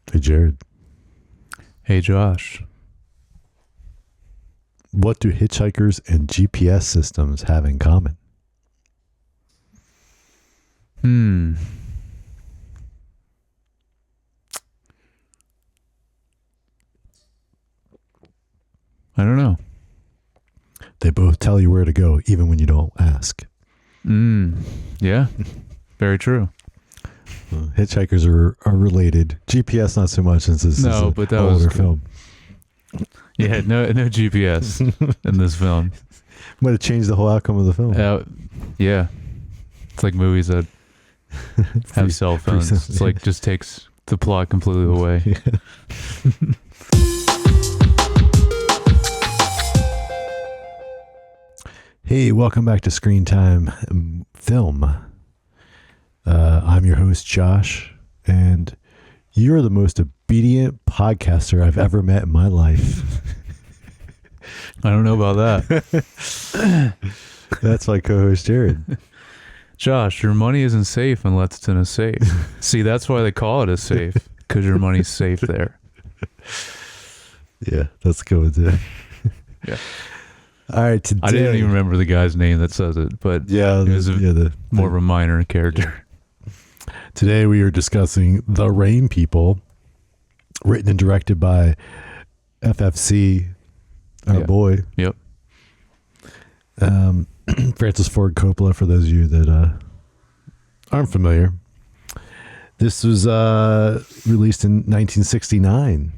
Hey, Jared. Hey, Josh. What do hitchhikers and GPS systems have in common? I don't know. They both tell you where to go, even when you don't ask. Yeah, very true. Hitchhikers are related. GPS not so much, since this is an older film. Yeah, no GPS in this film. Might have changed the whole outcome of the film. Yeah, it's like movies that have cell phones. It's like just takes the plot completely away. Yeah. Hey, welcome back to Screen Time Film. I'm your host, Josh, and you're the most obedient podcaster I've ever met in my life. I don't know about that. That's my co-host, Jared. Josh, your money isn't safe unless it's in a safe. See, that's why they call it a safe, because your money's safe there. Yeah, let's go with it. Yeah. All right, today... I didn't even remember the guy's name that says it, but yeah, it was more of a minor character. Today we are discussing The Rain People, written and directed by FFC, our boy. Yep. Francis Ford Coppola, for those of you that aren't familiar. This was released in 1969.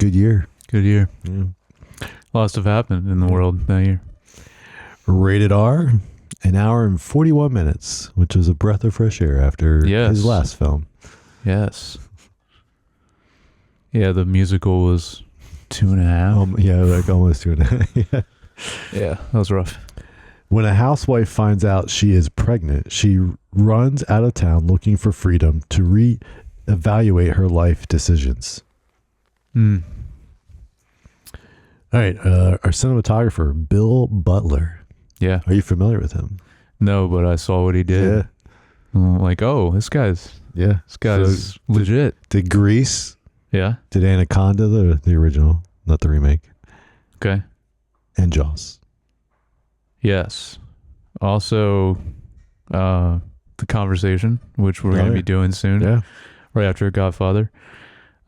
Good year. Good year. Yeah. Lots have happened in the world that year. Rated R, an hour and 41 minutes, which is a breath of fresh air after his last film. Yes. Yeah, the musical was 2.5. Yeah, like almost 2.5. Yeah, that was rough. When a housewife finds out she is pregnant, she runs out of town looking for freedom to re-evaluate her life decisions. All right, our cinematographer, Bill Butler. Yeah. Are you familiar with him? No, but I saw what he did. Yeah. I'm like, oh, this guy's legit. Did Grease? Yeah. Did Anaconda, the original, not the remake? Okay. And Jaws. Yes. Also, The Conversation, which we're going to be doing soon. Yeah. Right after Godfather.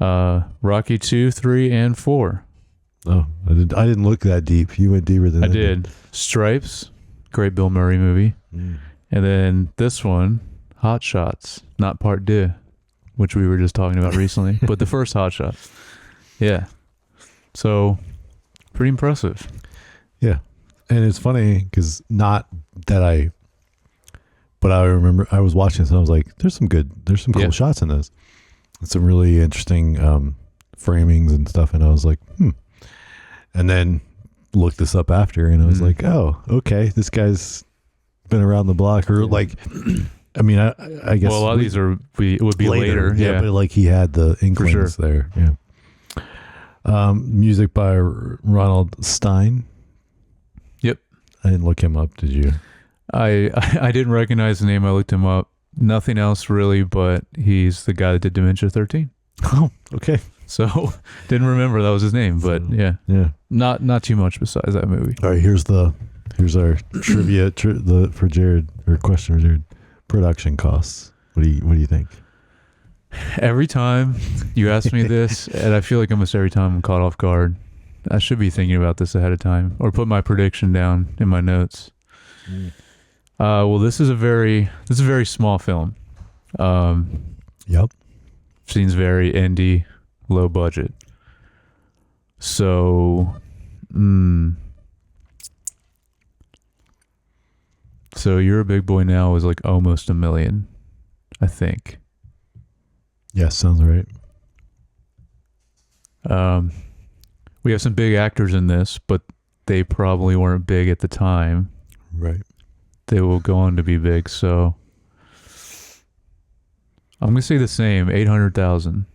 Rocky 2, 3, and 4. Oh, I didn't look that deep. You went deeper than I did. Stripes, great Bill Murray movie. And then this one, Hot Shots, not Part 2, which we were just talking about recently, but the first Hot Shots. Yeah. So, pretty impressive. Yeah. And it's funny because but I remember I was watching this and I was like, there's some cool shots in this. And some really interesting framings and stuff. And I was like, And then looked this up after and I was like, oh, okay, this guy's been around the block, or like, I mean, I guess. Well, a lot of these would be later. Yeah, but like he had the inklings there. Yeah. Music by Ronald Stein. Yep. I didn't look him up. Did you? I didn't recognize the name. I looked him up. Nothing else really, but he's the guy that did Dementia 13. Oh, okay. So didn't remember that was his name, but yeah. Not too much besides that movie. All right, here's our trivia for Jared, or question for Jared. Production costs. What do you think? Every time you ask me this, and I feel like almost every time I'm caught off guard, I should be thinking about this ahead of time or put my prediction down in my notes. Well, this is a very small film. Yep. Seems very indie, low budget. So, so You're a Big Boy Now is like almost $1 million, I think. Yeah, sounds right. We have some big actors in this, but they probably weren't big at the time. Right. They will go on to be big, so I'm gonna say the same, 800,000.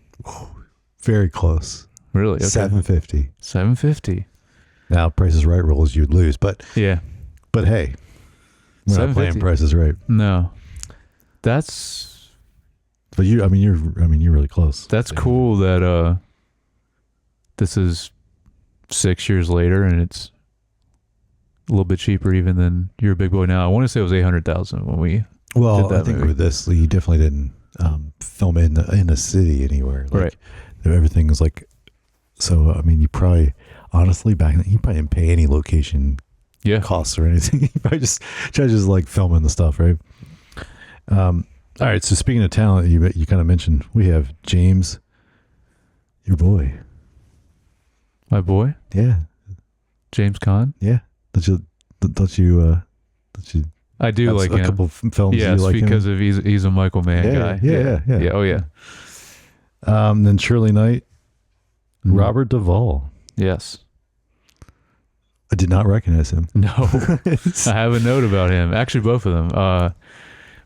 Very close. Really? Okay. 750. 750. Now, Price is Right rules, you'd lose, but yeah. But hey, we're not playing Price is Right. No, that's But you're really close. That's cool that this is 6 years later and it's a little bit cheaper even than You're a Big Boy Now. I want to say it was $800,000 when we did that I think movie. with this, you definitely didn't film in the city anywhere. Like, right. Everything was like, so, I mean, you probably, honestly, back then, you probably didn't pay any location costs or anything. You probably just like filming the stuff, right? All right, so speaking of talent, you kind of mentioned we have James, your boy. My boy? Yeah. James Caan? Yeah. Don't you I do like a him. couple films. Yes, you like because him? of he's a Michael Mann guy. Yeah. Oh yeah. Then Shirley Knight, Mhm. Robert Duvall. Yes. I did not recognize him. No. I have a note about him. Actually, both of them.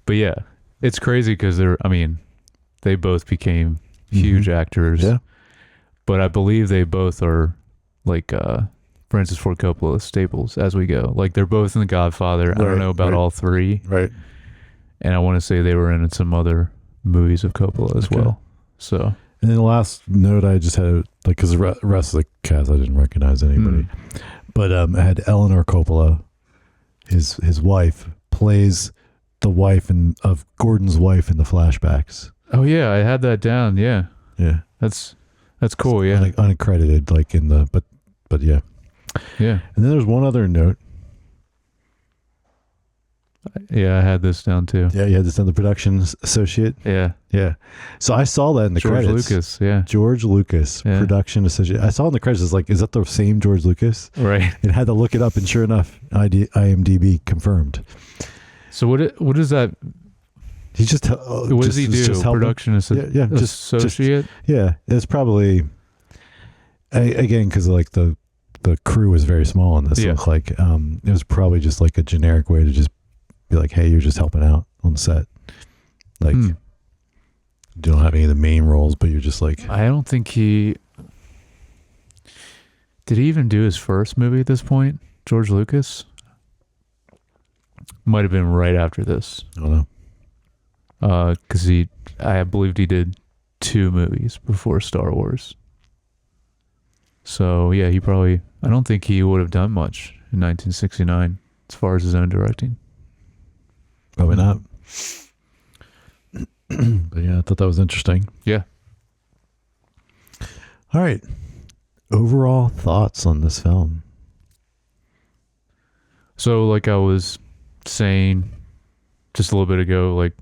But yeah, it's crazy because they both became huge actors. Yeah. But I believe they both are like Francis Ford Coppola staples as we go. Like they're both in The Godfather. I don't know about all three. Right. And I want to say they were in some other movies of Coppola as well. So. And then the last note I just had, like, because the rest of the cast I didn't recognize anybody, but I had Eleanor Coppola, his wife, plays the wife of Gordon's wife in the flashbacks. Oh yeah, I had that down. Yeah. Yeah. That's cool. Yeah. Uncredited, like in the but yeah. Yeah. And then there's one other note. Yeah, I had this down too. Yeah, you had this on the production associate. Yeah. Yeah. So I saw that in the George credits. Lucas, yeah. George Lucas, production associate. I saw in the credits, it's like, is that the same George Lucas? Right. And had to look it up, and sure enough, IMDb confirmed. So what is that? He just what does he do? Just Production associate? Yeah, it's probably again because like the crew was very small in this. Yeah. Look like it was probably just like a generic way to just be like, hey, you're just helping out on the set. Like you don't have any of the main roles, but you're just like. I don't think did he even do his first movie at this point? George Lucas might have been right after this. I don't know. Because I believed he did 2 movies before Star Wars. So yeah, I don't think he would have done much in 1969 as far as his own directing. Probably not. But yeah, I thought that was interesting. Yeah. All right. Overall thoughts on this film? So like I was saying just a little bit ago, like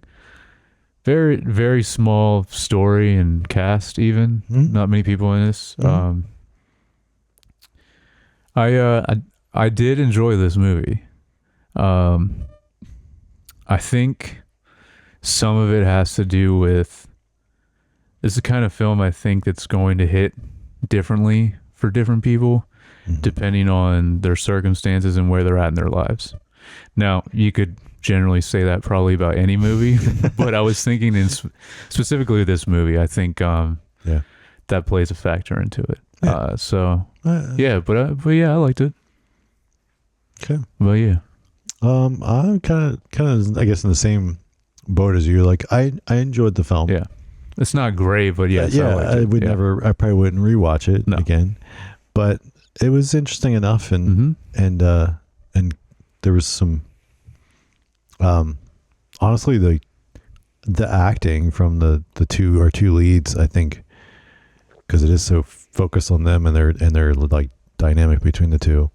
very, very small story and cast even. Not many people in this. I did enjoy this movie. I think some of it has to do with this is the kind of film I think that's going to hit differently for different people depending on their circumstances and where they're at in their lives. Now, you could generally say that probably about any movie, but I was thinking specifically this movie, I think that plays a factor into it. Yeah. But yeah, I liked it. Okay. Well, yeah. I'm kind of, I guess, in the same boat as you. Like, I enjoyed the film. Yeah. It's not great, but yes, I liked it. I probably wouldn't rewatch it again, but it was interesting enough, and there was some, honestly, the acting from the two leads, I think, because it is so focused on them and their like dynamic between the two.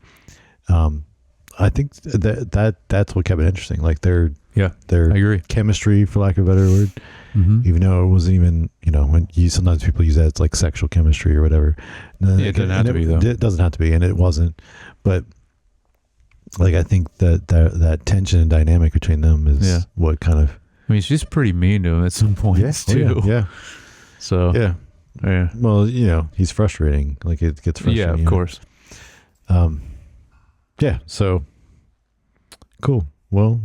I think that's what kept it interesting. Like their I agree. chemistry, for lack of a better word, even though it wasn't even, when sometimes people use that, it's like sexual chemistry or whatever. It doesn't have to be though. It doesn't have to be, and it wasn't. But like I think that tension and dynamic between them is what kind of. I mean, she's pretty mean to him at some points too. Yeah. So yeah. Well, he's frustrating. Like it gets frustrating. Yeah, of course. Yeah. So cool. Well,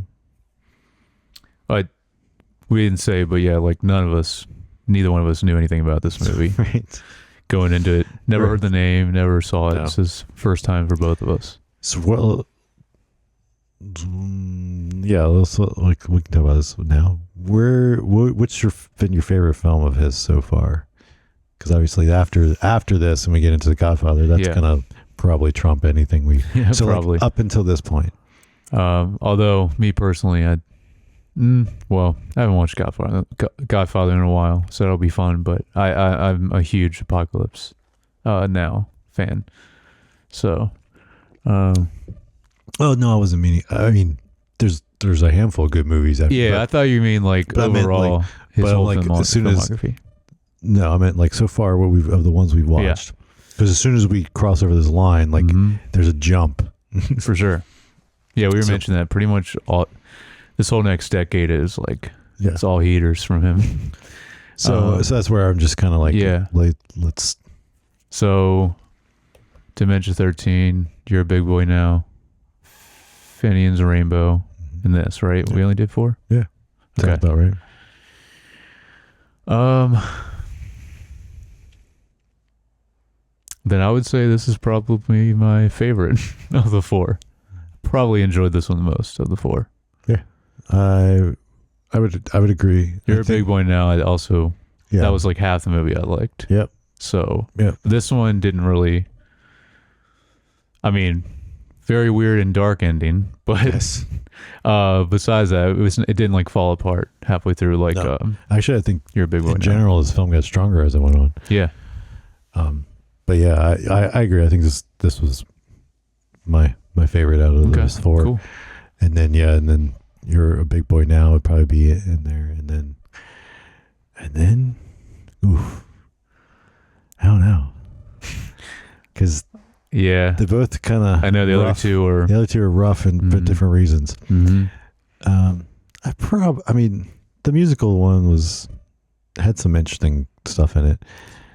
we didn't say, but yeah, like neither one of us knew anything about this movie. Right. Going into it, never heard the name, never saw it. No. This is first time for both of us. So Yeah, let's like we can talk about this now. What's been your favorite film of his so far? Because obviously after this and we get into The Godfather, that's gonna probably trump anything we. Yeah, so probably like up until this point. Although me personally, I haven't watched Godfather in a while, so that'll be fun. But I'm a huge Apocalypse Now fan. So, oh no, I wasn't meaning. I mean, there's a handful of good movies. I thought you mean like overall his whole filmography. No, I meant like so far of the ones we've watched. Because as soon as we cross over this line, like there's a jump for sure. Yeah, we were mentioning that pretty much all this whole next decade is like it's all heaters from him. So that's where I'm just kind of like let's. So, Dementia 13, You're a Big Boy Now, Finian's a Rainbow, and this, right? Yeah. We only did 4? Yeah. Sounds about right. Then I would say this is probably my favorite of the 4. Probably enjoyed this one the most of the 4. Yeah. I would agree. You're a Big Boy Now. I also that was like half the movie I liked. Yep. So this one didn't really. I mean, very weird and dark ending, but besides that, it didn't like fall apart halfway through. Like, actually, I think You're a Big Boy in general, this film got stronger as it went on. Yeah. But yeah, I agree. I think this was my favorite out of those 4. Cool. And then You're a Big Boy Now would probably be in there, and then, oof, I don't know, because they both kind of. I know the other two are rough and for different reasons. Mm-hmm. I mean, the musical one had some interesting stuff in it.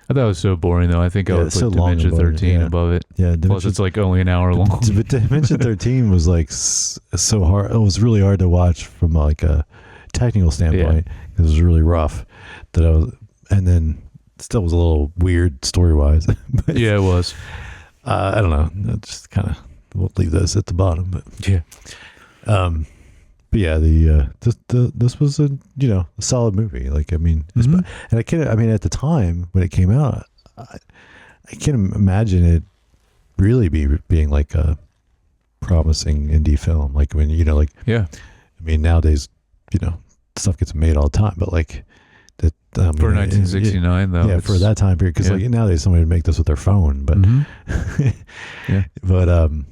I thought it was so boring, though. I think I would put Dementia 13 above it. Yeah, plus it's like only an hour long. But Dementia 13 was like so hard. It was really hard to watch from like a technical standpoint. It was really rough. And then still was a little weird story wise. Yeah, it was. I don't know. Just kind of we'll leave this at the bottom. But yeah. But yeah, this was a solid movie. Like I mean, and I can't. I mean, at the time when it came out, I can't imagine it really being like a promising indie film. Like when I mean, nowadays stuff gets made all the time, but like that for 1969 though. Yeah, for that time period, because like nowadays somebody would make this with their phone, but but I don't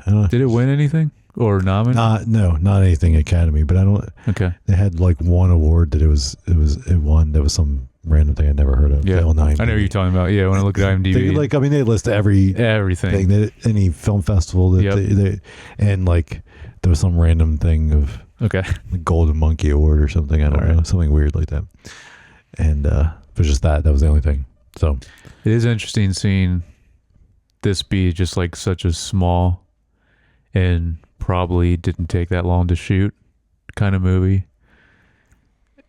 know. Did it win anything? Or nominated? No, not anything Academy, but I don't. Okay. They had like one award that it won. There was some random thing I never heard of. Yeah, I know what you're talking about. Yeah, when I look at IMDb, they list everything. Any film festival that they and like there was some random thing of the Golden Monkey Award or something. I don't know, something weird like that. And but just that was the only thing. So it is interesting seeing this be just like such a small and probably didn't take that long to shoot kind of movie.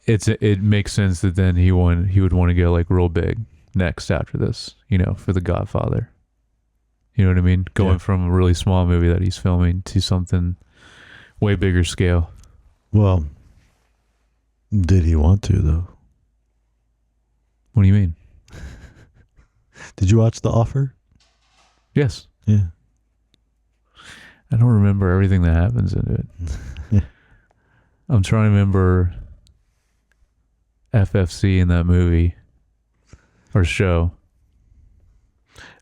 It makes sense that then he would want to go like real big next after this, for The Godfather. You know what I mean? Going from a really small movie that he's filming to something way bigger scale. Well, did he want to though? What do you mean? Did you watch The Offer? Yes. Yeah. I don't remember everything that happens in it. I'm trying to remember FFC in that movie or show.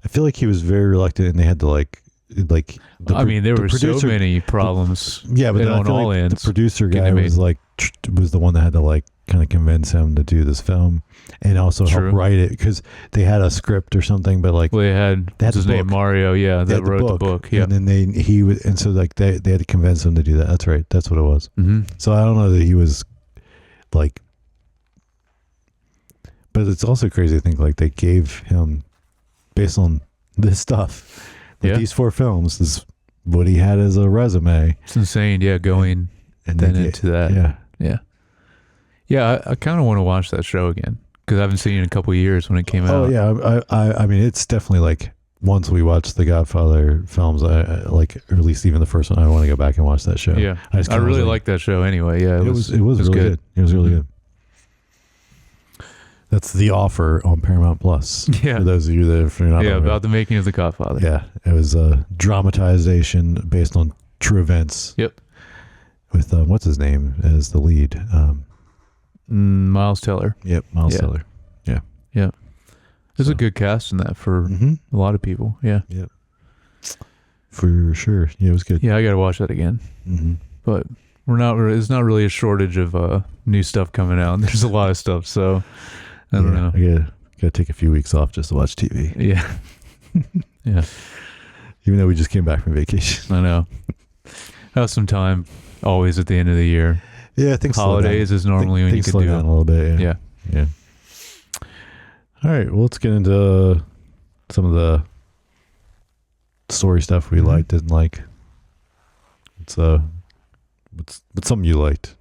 I feel like he was very reluctant, and they had to there were so many problems. Yeah, but on all ends, the producer guy was the one that had to kind of convince him to do this film, and also help write it, because they had a script or something. But they had his name Mario, that wrote the book. Yeah, and then they had to convince him to do that. That's right. That's what it was. Mm-hmm. So I don't know that he was like, but it's also crazy to think like they gave him, based on this stuff, these 4 films, this is what he had as a resume. It's insane. Yeah, going and then into that. Yeah. Yeah, I kind of want to watch that show again, because I haven't seen it in a couple of years when it came out. Oh yeah, I mean it's definitely like once we watched the Godfather films, I like, or at least even the first one, I want to go back and watch that show. Yeah, I really like that show. Anyway, yeah, it was really good. It was really good. That's The Offer on Paramount Plus. Yeah, for those of you that are not about the making of the Godfather. Yeah, it was a dramatization based on true events. Yep. With what's his name as the lead? Miles Teller. Yep, Miles Teller. Yeah. Yeah. There's a good cast in that for a lot of people. Yeah. Yep. For sure. Yeah, it was good. Yeah, I got to watch that again. Mm-hmm. But there's not really a shortage of new stuff coming out. There's a lot of stuff, so I don't know. I gotta take a few weeks off just to watch TV. Yeah. Yeah. Even though we just came back from vacation. I know. Have some time always at the end of the year. Yeah, I think holidays is normally when you can do down a little bit. Yeah. All right, well, let's get into some of the story stuff we liked, didn't like. What's something you liked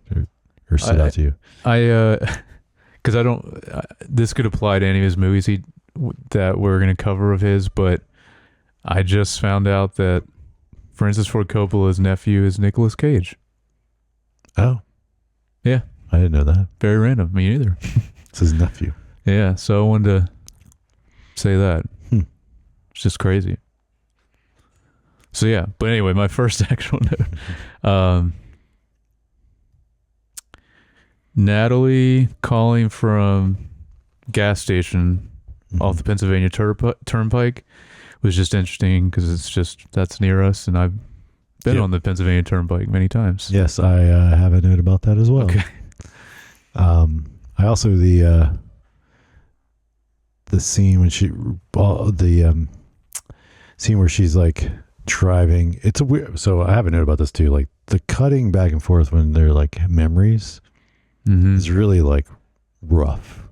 or stood out to you? Because I don't. This could apply to any of his movies that we're going to cover of his, but I just found out that Francis Ford Coppola's nephew is Nicolas Cage. Oh, yeah, I didn't know that. Very random. Me neither. It's his nephew. Yeah, so I wanted to say that. It's just crazy. So yeah, but anyway, my first actual note. Natalie calling from gas station off the Pennsylvania Turnpike was just interesting because that's near us, and I've been on the Pennsylvania Turnpike many times. Yes, I have a note about that as well. Okay. I also the scene when scene where she's like driving. It's a weird. So I have a note about this too. Like the cutting back and forth when they're like memories is really like rough,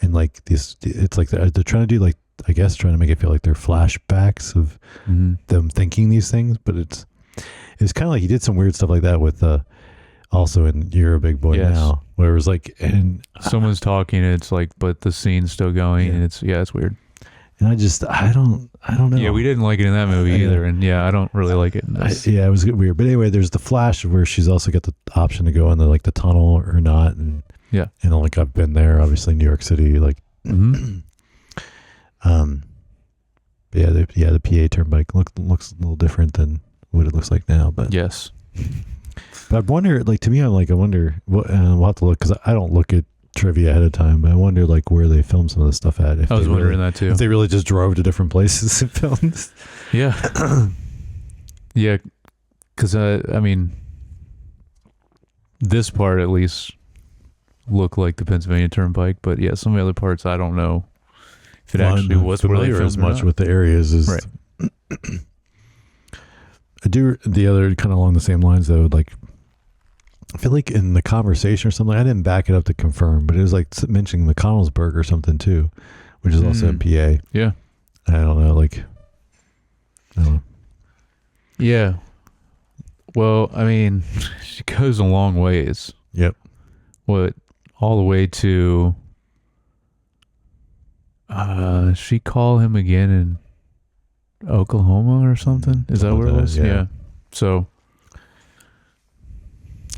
and like this. It's like they're trying to do like, I guess, trying to make it feel like they're flashbacks of them thinking these things, but it's kind of like he did some weird stuff like that with also in You're a Big Boy Now, where it was like, and someone's talking, and it's like, but the scene's still going, and it's weird. And I don't know. Yeah, we didn't like it in that movie either, and I don't really like it in this. It was weird. But anyway, there's the flash where she's also got the option to go in the tunnel or not, and like I've been there, obviously New York City, like the PA Turnpike looks a little different than what it looks like now, but yes. But I wonder, like, to me, I wonder what, we'll have to look, because I don't look at trivia ahead of time, but I wonder like where they filmed some of the stuff at. I was wondering that too. If they really just drove to different places and filmed. Yeah. Yeah. Because I mean, this part at least looked like the Pennsylvania Turnpike, but yeah, some of the other parts I don't know if it actually was where they familiar filmed as much with the areas as right. I do the other kind of along the same lines though, like I feel like in the conversation or something, I didn't back it up to confirm, but it was like mentioning the Connellsburg or something too, which is also in PA. Yeah. I don't know, like, I don't know. Yeah. Well, I mean, she goes a long ways. Yep. All the way to, she call him again in Oklahoma or something? Is that where it was? Yeah. So,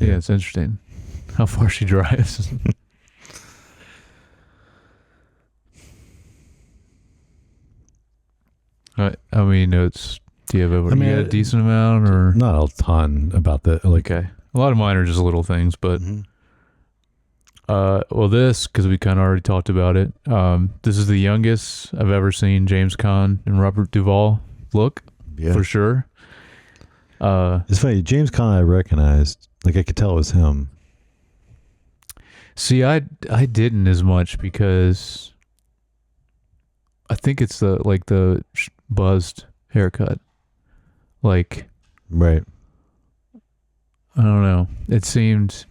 yeah, it's interesting how far she drives. I mean, notes. Do you have a decent amount or not a ton about that? Like, okay, a lot of mine are just little things, but well, this because we kind of already talked about it. This is the youngest I've ever seen James Caan and Robert Duvall look, for sure. It's funny, James Caan I recognized. Like I could tell it was him. See, I didn't as much because I think it's the buzzed haircut. Like, right. I don't know. It seemed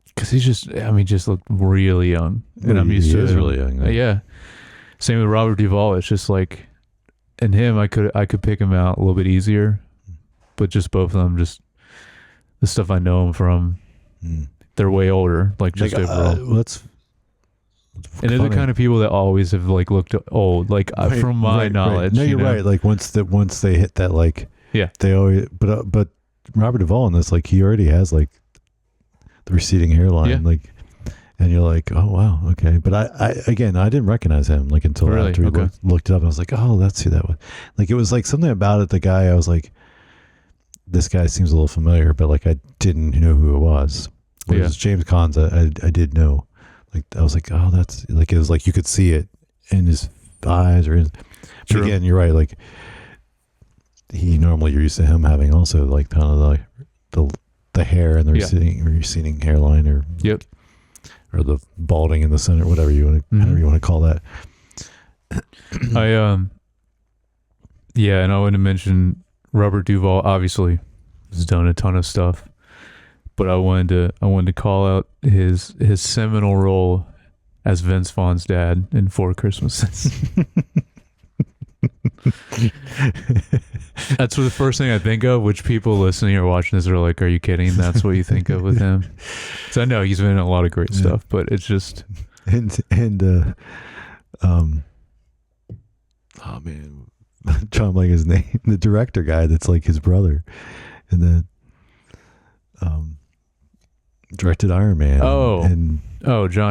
because he's just looked really young, and I'm used to it. He is really young. Though. Yeah. Same with Robert Duvall. It's just like, and him, I could pick him out a little bit easier, but just both of them, just the stuff I know them from, they're way older. Like just overall. And they're the kind of people that always have like looked old, like from my knowledge. No, you're right. Like once they hit that, like they always. But Robert Duvall in this, like he already has like the receding hairline, like, and you're like, oh wow, okay. But I didn't recognize him like until after we looked it up. And I was like, oh, that's who that was. Like it was like something about it. The guy, I was like, this guy seems a little familiar, but like I didn't know who it was. Whereas James Caan's, I did know. Like I was like, oh, that's like, it was like you could see it in his eyes or his. But again, you're right. Like you're used to him having also like kind of like the hair and the receding hairline or the balding in the center, whatever you want to however you want to call that. And I want to mention Robert Duvall obviously has done a ton of stuff. But I wanted to call out his seminal role as Vince Vaughn's dad in Four Christmases. That's the first thing I think of, which people listening or watching this are like, are you kidding? That's what you think of with him? So I know he's been in a lot of great stuff, but it's just... oh man, I'm trying to like his name. The director guy that's like his brother. And then... directed Iron Man. Jon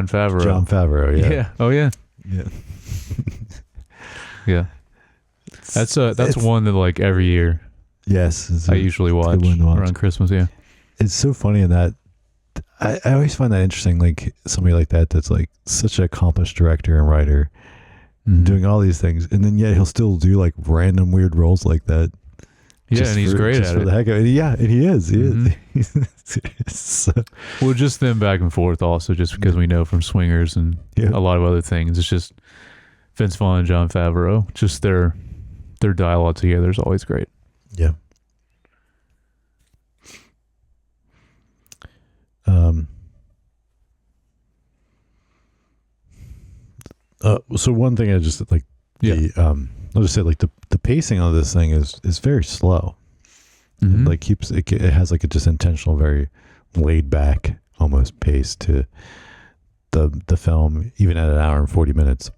Favreau. Yeah. Oh yeah. Yeah. Yeah. That's one that like every year. Yes. I usually watch around Christmas. Yeah. It's so funny in that I always find that interesting. Like somebody like that's like such an accomplished director and writer doing all these things, and then yet he'll still do like random weird roles like that. Yeah, and he's great at it. The heck of it. Yeah, and he is. Well, just them back and forth also, just because we know from Swingers and a lot of other things. It's just Vince Vaughn and Jon Favreau. Just their dialogue together is always great. Yeah. So one thing I just like I'll just say like the pacing of this thing is very slow. It like keeps it has like a just intentional, very laid back almost pace to the film, even at an hour and 40 minutes.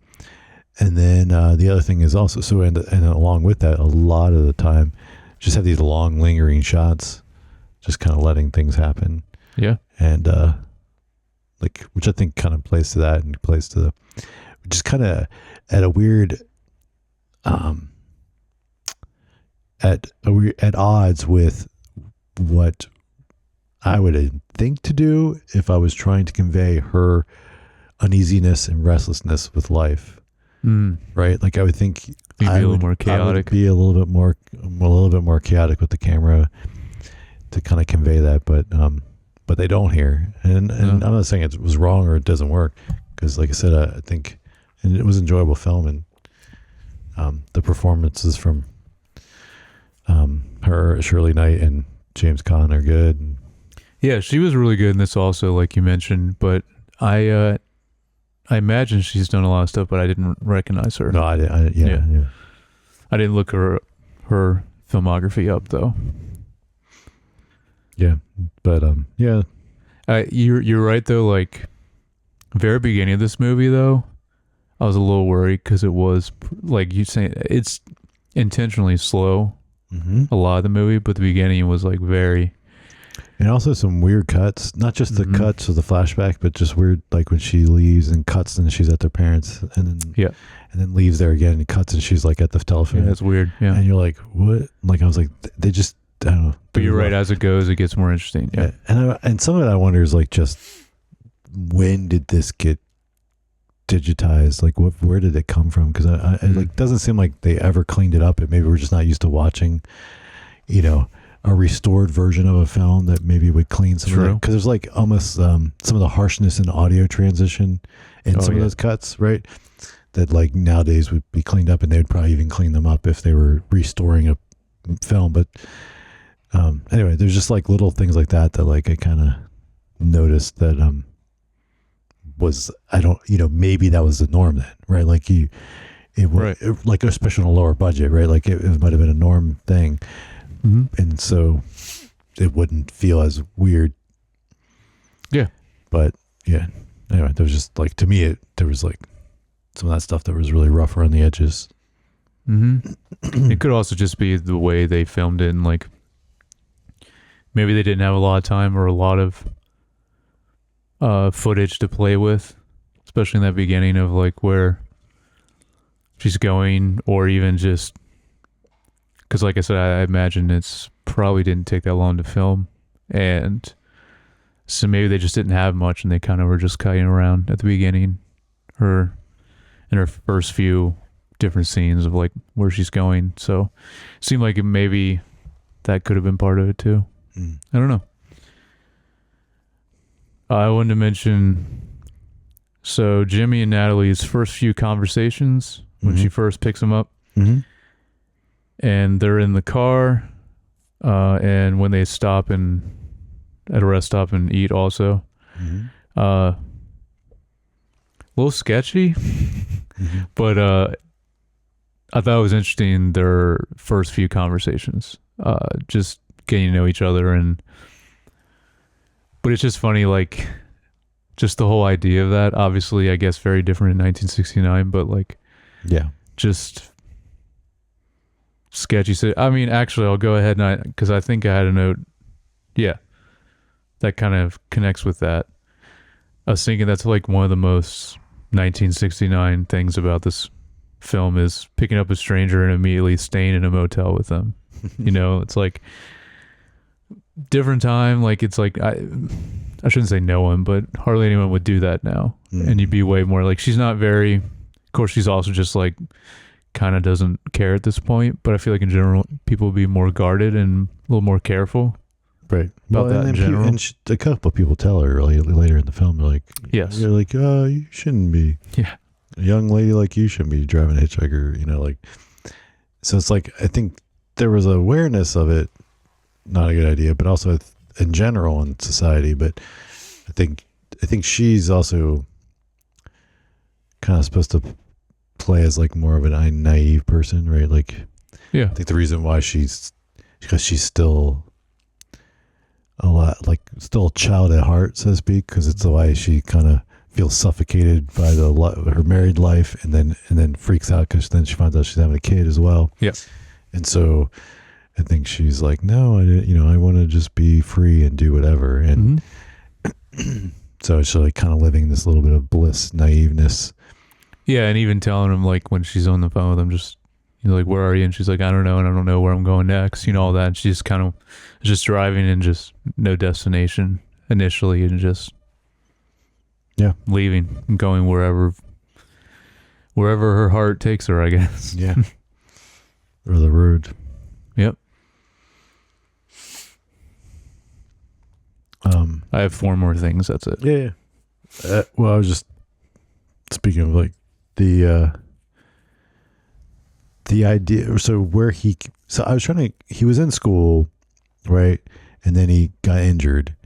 And then the other thing is also and along with that, a lot of the time just have these long lingering shots, just kind of letting things happen. Yeah. And like, which I think kind of plays to that and plays to just kind of at a weird at odds with what I would think to do if I was trying to convey her uneasiness and restlessness with life. Right? Like I would think you'd be a little more chaotic. I would be a little bit more chaotic with the camera to kind of convey that, but they don't here. And I'm not saying it was wrong or it doesn't work, because like I said, I think and it was an enjoyable film, and the performances from her, Shirley Knight, and James Caan are good. Yeah, she was really good in this also, like you mentioned. But I imagine she's done a lot of stuff, but I didn't recognize her. No, I didn't. I didn't look her filmography up though. Yeah, but you're right though. Like very beginning of this movie though, I was a little worried because it was like you saying it's intentionally slow. A lot of the movie, but the beginning was like very, and also some weird cuts, not just the cuts of the flashback, but just weird, like when she leaves and cuts and she's at their parents, and then leaves there again and cuts and she's like at the telephone. Yeah, that's weird. Yeah, and you're like, what? Like I was like, they just, I don't know. But you're right. As it goes, it gets more interesting. Yeah, and some of it I wonder is like, just when did this get digitized? Like where did it come from? Because it like doesn't seem like they ever cleaned it up, and maybe we're just not used to watching a restored version of a film that maybe would clean some of it, because there's like almost some of the harshness in audio transition in some of those cuts, right, that like nowadays would be cleaned up, and they would probably even clean them up if they were restoring a film. But anyway, there's just like little things like that like I kind of noticed that was, I don't, maybe that was the norm then, right? Like like especially on a lower budget, right? Like it might have been a norm thing. And so it wouldn't feel as weird. Yeah. But yeah. anyway, there was just like, to me, there was like some of that stuff that was really rough around the edges. Mm-hmm. It could also just be the way they filmed it, and like maybe they didn't have a lot of time or a lot of footage to play with, especially in that beginning of like where she's going, or even just because, like I said, I imagine it's probably didn't take that long to film, and so maybe they just didn't have much, and they kind of were just cutting around at the beginning, in her first few different scenes of like where she's going. So it seemed like maybe that could have been part of it too. I don't know. I wanted to mention, so Jimmy and Natalie's first few conversations when she first picks him up, and they're in the car, and when they stop at a rest stop and eat also, a little sketchy, but I thought it was interesting, their first few conversations, just getting to know each other, but it's just funny, like, just the whole idea of that, obviously, I guess, very different in 1969, but, like, yeah, just sketchy. So, I mean, actually, I'll go ahead because I think I had a note, that kind of connects with that. I was thinking that's, like, one of the most 1969 things about this film is picking up a stranger and immediately staying in a motel with them. You know, it's like different time, like it's like I shouldn't say no one, but hardly anyone would do that now. And you'd be way more like, she's not very, of course she's also just like kind of doesn't care at this point, but I feel like in general people would be more guarded and a little more careful, right, about that in general. And a couple of people tell her later in the film, they're like, yes, they're like, oh, you shouldn't be, a young lady like you shouldn't be driving a hitchhiker, you know, like, so it's like, I think there was awareness of it, not a good idea, but also in general in society. But I think she's also kind of supposed to play as like more of an naive person, right? Like, I think the reason why because she's still a lot, like still a child at heart, so to speak, because it's the way she kind of feels suffocated by her married life, and then freaks out because then she finds out she's having a kid as well. Yes. And so I think she's like, no, I want to just be free and do whatever. And so she's like kind of living this little bit of bliss, naiveness. Yeah. And even telling him, like, when she's on the phone with him, just, you know, like, where are you? And she's like, I don't know. And I don't know where I'm going next, you know, all that. And she's kind of just driving and just no destination initially, and just leaving and going wherever her heart takes her, I guess. Yeah. Or the road. Yep. I have 4 more things. That's it. Yeah. Well, I was just speaking of like the idea. So he was in school, right? And then he got injured.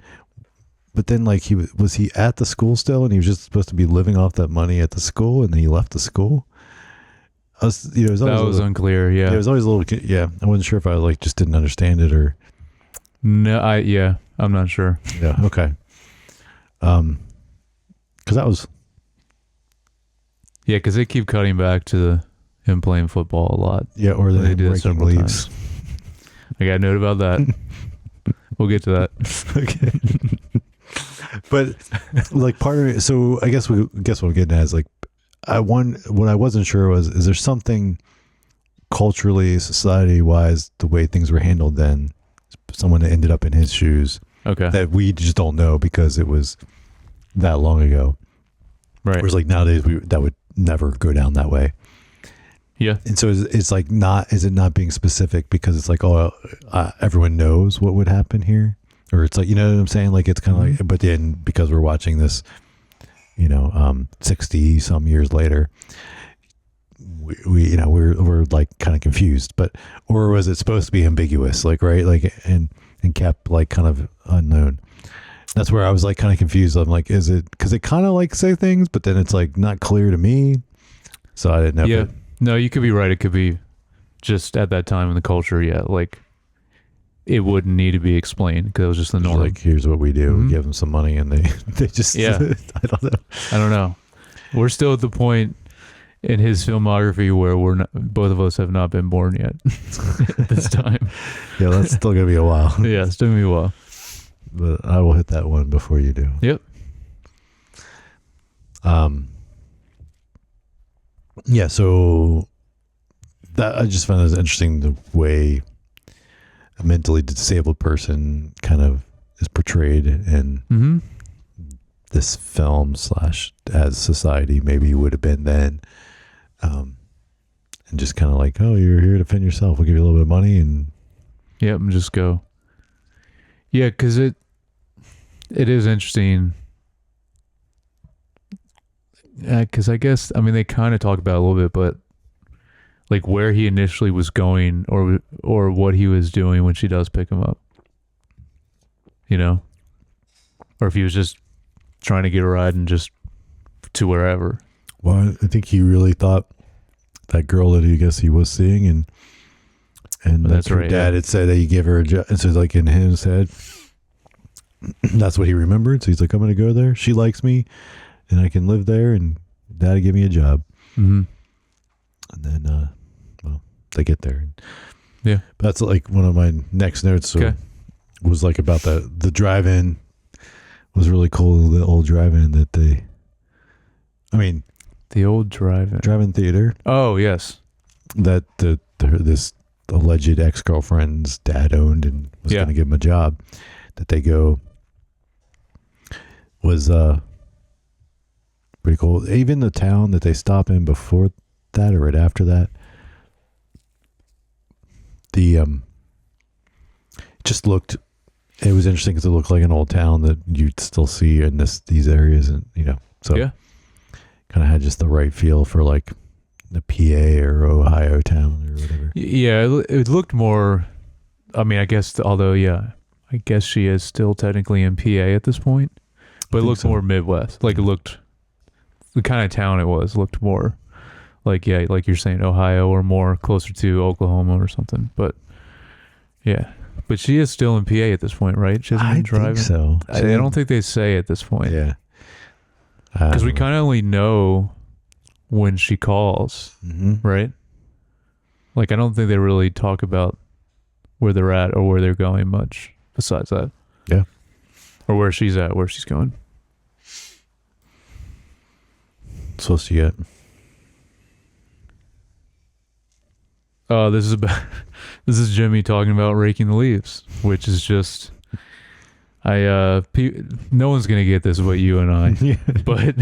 But then, like, was he at the school still, and he was just supposed to be living off that money at the school, and then he left the school? That was unclear. Yeah, it was always a little. Yeah, I wasn't sure if I like just didn't understand it or. No, I'm not sure. Yeah. Okay. Because that was. Yeah, because they keep cutting back to him playing football a lot. Yeah, or they do that several leaves. times. I got a note about that. We'll get to that. Okay. But like part of it, so I guess what I'm getting at is like, what I wasn't sure was, is there something culturally, society wise, the way things were handled then, someone that ended up in his shoes, that we just don't know because it was that long ago, right? Whereas like nowadays that would never go down that way. Yeah. And so it's like is it not being specific because it's like, everyone knows what would happen here? Or it's like, you know what I'm saying? Like, it's kind of like, but then because we're watching this, 60 some years later, we're like kind of confused, or was it supposed to be ambiguous? Like, right. Like, and kept like kind of unknown. That's where I was like kind of confused. I'm like, is it, cause it kind of like say things, but then it's like not clear to me. So I didn't know. Yeah. No, you could be right. It could be just at that time in the culture. Yeah. Like it wouldn't need to be explained because it was just the norm. Like, here's what we do. We give them some money and they just, Yeah. I don't know. We're still at the point in his filmography where both of us have not been born yet at this time. Yeah, that's still going to be a while. Yeah, it's going to be a while. But I will hit that one before you do. Yep. Yeah, so that I just found it interesting the way a mentally disabled person kind of is portrayed in this film / as society maybe would have been then. And just kind of like, oh, you're here to fend yourself. We'll give you a little bit of money and and just go. Yeah, because it is interesting. Because I guess, I mean, they kind of talk about it a little bit, but like where he initially was going or what he was doing when she does pick him up, you know, or if he was just trying to get a ride and just to wherever. Well, I think he really thought that girl that he was seeing, and that's her right. Dad had said that he gave her a job, and so like in his head, that's what he remembered. So he's like, I'm going to go there. She likes me, and I can live there, and Dad'd give me a job. Mm-hmm. And then, well, they get there. Yeah, but that's like one of my next notes. So was like about the drive-in was really cool. The old drive-in that the old drive-in theater. Oh yes, that this alleged ex-girlfriend's dad owned and was going to give him a job. That they go was pretty cool. Even the town that they stop in before that or right after that, just looked. It was interesting because it looked like an old town that you'd still see in these areas, and so kind of had just the right feel for like the PA or Ohio town or whatever. Yeah, it looked more. I mean, I guess I guess she is still technically in PA at this point, but it looked more Midwest. Like it looked, the kind of town it was looked more like, like you're saying, Ohio or more closer to Oklahoma or something. But but she is still in PA at this point, right? She hasn't been driving. Think so. I don't think they say at this point. Yeah. Because we kind of only know when she calls, right? Like, I don't think they really talk about where they're at or where they're going much besides that. Yeah. Or where she's at, where she's going. Supposed to get. This is Jimmy talking about raking the leaves, which is just, no one's gonna get this but you and I. But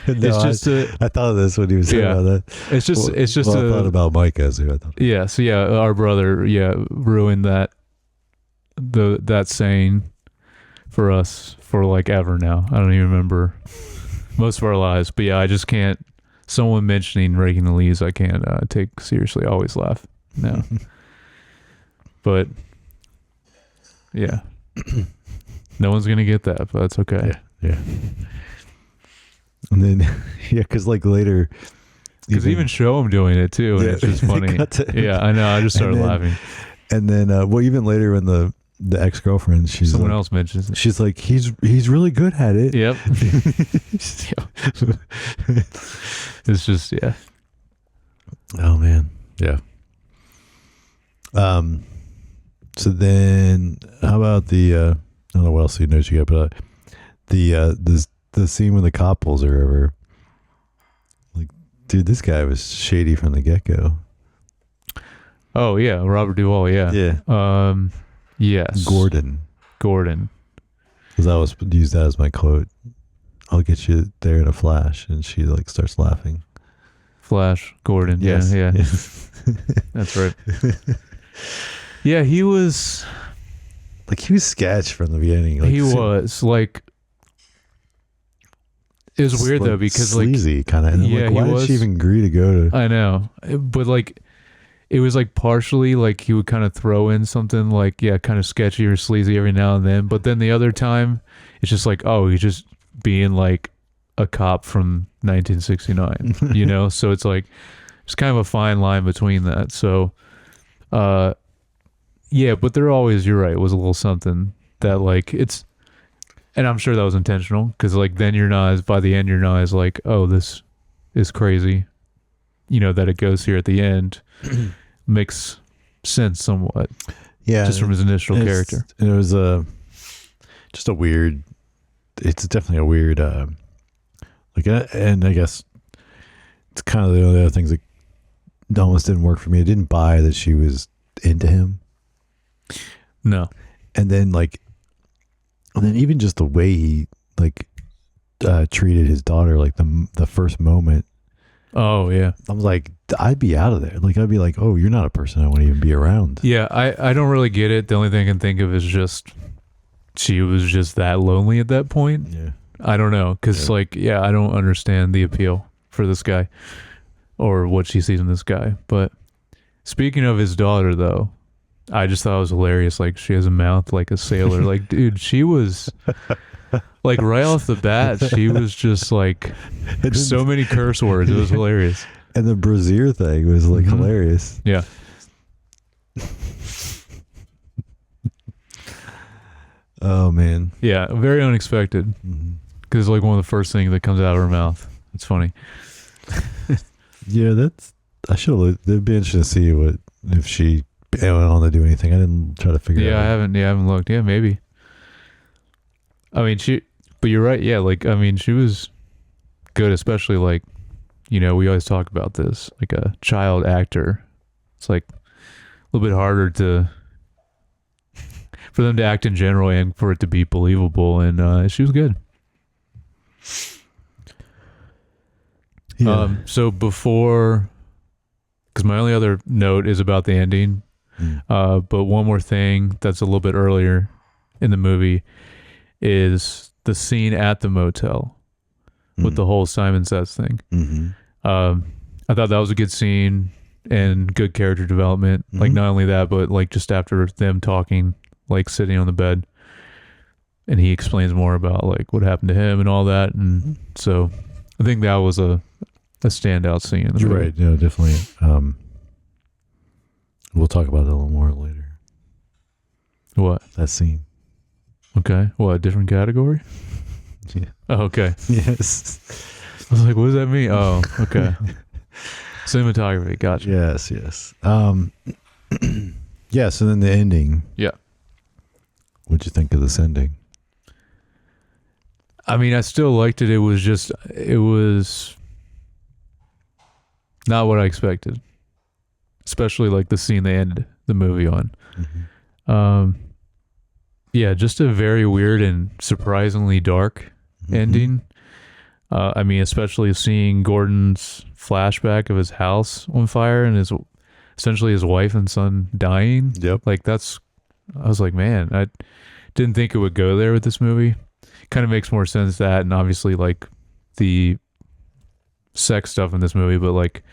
it's just I thought of this when he was saying about that. It's just I thought about Micah too. So our brother ruined that saying for us for like ever now. I don't even remember most of our lives, but I just can't. Someone mentioning raking the leaves, I can't take seriously. I always laugh now. But no one's gonna get that, but that's okay. Yeah. And then because like later, because even show him doing it too, and it's just funny. I know. I just started laughing. And then even later when the ex-girlfriend, someone else mentions it. She's like, he's really good at it. Yep. It's just Oh man. Yeah. So then how about the I don't know what else he knows you got, but the scene when the cop pulls her over. Like, dude, this guy was shady from the get-go. Oh yeah, Robert Duvall, Yeah. Yes. Gordon. Because I was used that as my quote. I'll get you there in a flash, and she like starts laughing. Flash Gordon. Yes. Yeah. That's right. Yeah, he was sketch from the beginning. Like, he was like, it was weird though because sleazy kind of. Why did she even agree to go to? I know, but like, it was like partially like he would kind of throw in something like kind of sketchy or sleazy every now and then, but then the other time it's just like, oh, he's just being like a cop from 1969, So it's like it's kind of a fine line between that. So Yeah, but there always, you're right, was a little something that like it's, and I'm sure that was intentional because like then you're not as, by the end you're not as like, oh, this is crazy, that it goes here at the end makes sense somewhat. Yeah, just from his initial character. And it was just a weird. It's definitely a weird and I guess it's kind of the only other things that almost didn't work for me. I didn't buy that she was into him. No. And then even just the way he treated his daughter, like the first moment. Oh yeah. I was like, I'd be out of there. Like I'd be like, oh, you're not a person I want to even be around. Yeah, I don't really get it. The only thing I can think of is just she was just that lonely at that point. Yeah. I don't know, because I don't understand the appeal for this guy or what she sees in this guy. But speaking of his daughter, though, I just thought it was hilarious. Like she has a mouth like a sailor. Like, dude, she was like right off the bat, she was just like so many curse words. It was hilarious. And the brassiere thing was like hilarious. Yeah. Oh man. Yeah, very unexpected. Because like one of the first things that comes out of her mouth. It's funny. Yeah, I should have. It'd be interesting to see if she went on to do anything. I didn't try to figure it out. I haven't looked. Yeah, maybe. I mean, but you're right. Yeah, like, I mean, she was good, especially like, we always talk about this, like a child actor. It's like a little bit harder for them to act in general and for it to be believable. And she was good. Yeah. So because my only other note is about the ending. But one more thing that's a little bit earlier in the movie is the scene at the motel with the whole Simon Says thing. I thought that was a good scene and good character development. Like not only that, but like just after them talking, like sitting on the bed and he explains more about like what happened to him and all that. And so I think that was a standout scene in the movie. Right. Yeah, definitely. We'll talk about that a little more later. What? That scene. Okay. What, a different category? Yeah. Oh, okay. Yes. I was like, what does that mean? Oh, okay. Cinematography. Gotcha. Yes. Yeah. So then the ending. Yeah. What'd you think of this ending? I mean, I still liked it. It was not what I expected. Especially like the scene they ended the movie on. Yeah, just a very weird and surprisingly dark ending. I mean, especially seeing Gordon's flashback of his house on fire and essentially his wife and son dying. Yep. Like I was like, man, I didn't think it would go there with this movie. Kind of makes more sense that, and obviously like the sex stuff in this movie, but like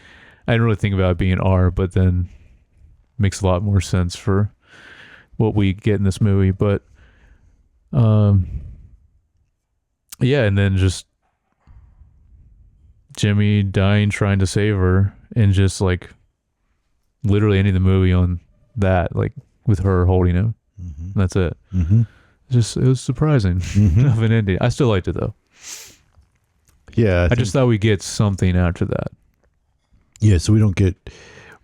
I didn't really think about it being R, but then makes a lot more sense for what we get in this movie. But yeah, and then just Jimmy dying trying to save her, and just like literally ending the movie on that, like with her holding him. That's it. It was surprising of an ending. I still liked it though. Yeah, I just thought we'd get something after that. Yeah, so we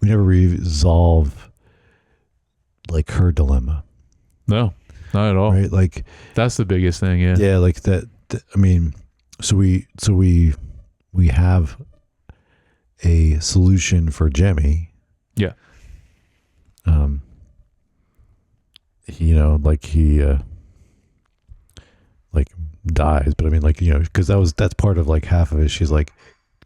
never resolve like her dilemma. No, not at all. Right? Like that's the biggest thing. Yeah. Yeah, like that. I mean, so we have a solution for Jimmy. Yeah. Like he like dies, but I mean, like, because that's part of like half of it. She's like